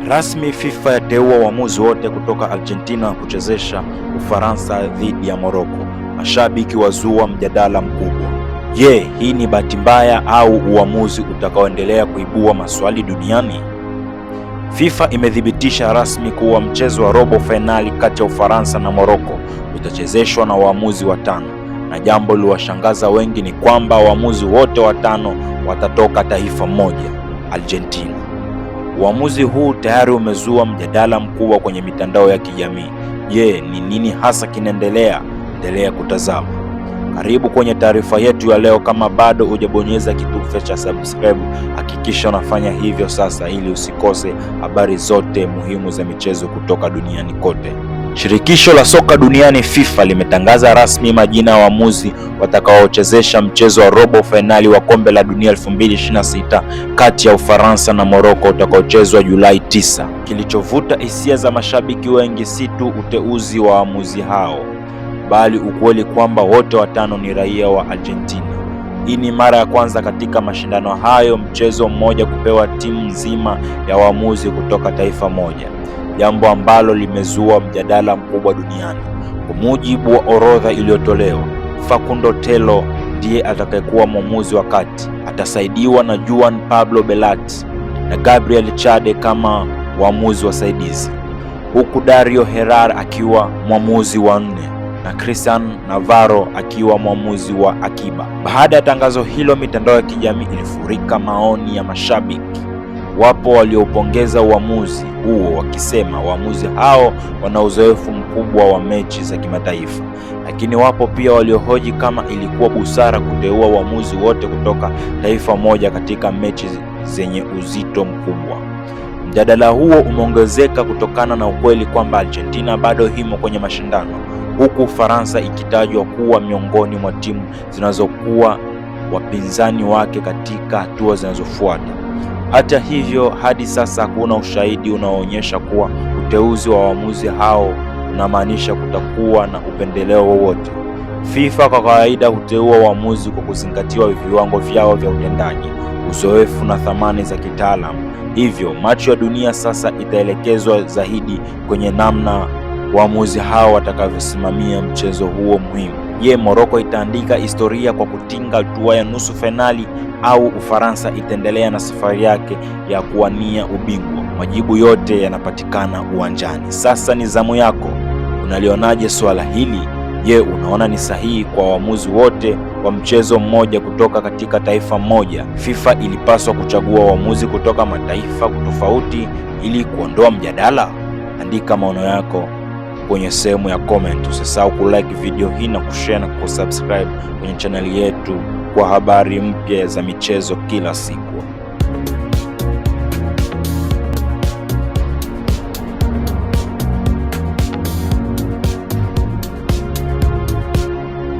Rasmi FIFA yateua waamuzi wote kutoka Argentina kuchezesha Ufaransa dhidi ya Morocco. Mashabiki wazua mjadala mkubwa. Je, hii ni bahati mbaya au uamuzi utakaoendelea kuibua maswali duniani? FIFA imethibitisha rasmi kuwa mchezo wa robo fainali kati ya Ufaransa na Morocco utachezeshwa na waamuzi watano, na jambo liliwashangaza wengi ni kwamba waamuzi wote watano watatoka taifa moja, Argentina. Uamuzi huu tayari umezua mjadala mkubwa kwenye mitandao ya kijamii. Je, ni nini hasa kinaendelea? Endelea kutazama. Karibu kwenye taarifa yetu ya leo. Kama bado hujabonyeza kitufe cha subscribe, hakikisha unafanya hivyo sasa ili usikose habari zote muhimu za michezo kutoka duniani kote. Shirikisho la soka duniani FIFA limetangaza rasmi majina ya waamuzi watakaochezesha mchezo wa robo fainali wa kombe la dunia 2026 kati ya Ufaransa na Morocco utakaochezwa Julai 9. Kilichovuta hisia za mashabiki wengi si tu uteuzi wa waamuzi hao, bali ukweli kwamba wote watano ni raia wa Argentina. Hii ni mara ya kwanza katika mashindano hayo mchezo mmoja kupewa timu nzima ya waamuzi kutoka taifa moja, jambo ambalo limezua mjadala mkubwa duniani. Kwa mujibu wa orodha iliyotolewa, Facundo Telo ndiye atakayekuwa mwamuzi wa kati, atasaidiwa na Juan Pablo Bellat na Gabriel Chade kama waamuzi wasaidizi, huku Dario Herrera akiwa mwamuzi wa nne na Cristian Navarro akiwa mwamuzi wa akiba. Baada ya tangazo hilo, mitandao ya kijamii ilifurika maoni ya mashabiki. Wapo waliopongeza uamuzi huo wakisema waamuzi hao wana uzoefu mkubwa wa mechi za kimataifa, lakini wapo pia waliohoji kama ilikuwa busara kuteua waamuzi wote kutoka taifa moja katika mechi zenye uzito mkubwa. Mjadala huo umeongezeka kutokana na ukweli kwamba Argentina bado himo kwenye mashindano, huku Ufaransa ikitajwa kuwa miongoni mwa timu zinazokuwa wapinzani wake katika hatua zinazofuata. Hata hivyo, hadi sasa hakuna ushahidi unaoonyesha kuwa uteuzi wa waamuzi hao unamaanisha kutakuwa na upendeleo wowote. FIFA kwa kawaida huteua waamuzi kwa kuzingatiwa viwango vyao vya utendaji, uzoefu na thamani za kitaalamu. Hivyo, macho ya dunia sasa itaelekezwa zaidi kwenye namna waamuzi hao watakavyosimamia mchezo huo muhimu. Je, Morocco itaandika historia kwa kutinga hatua ya nusu fainali au Ufaransa itaendelea na safari yake ya kuwania ubingwa? Majibu yote yanapatikana uwanjani. Sasa ni zamu yako. Unalionaje swala hili? Je, unaona ni sahihi kwa waamuzi wote wa mchezo mmoja kutoka katika taifa moja? FIFA ilipaswa kuchagua waamuzi kutoka mataifa tofauti ili kuondoa mjadala? Andika maoni yako kwenye sehemu ya comment. Usisahau kulike video hii na kushare na kusubscribe kwenye channel yetu kwa habari mpya za michezo kila siku.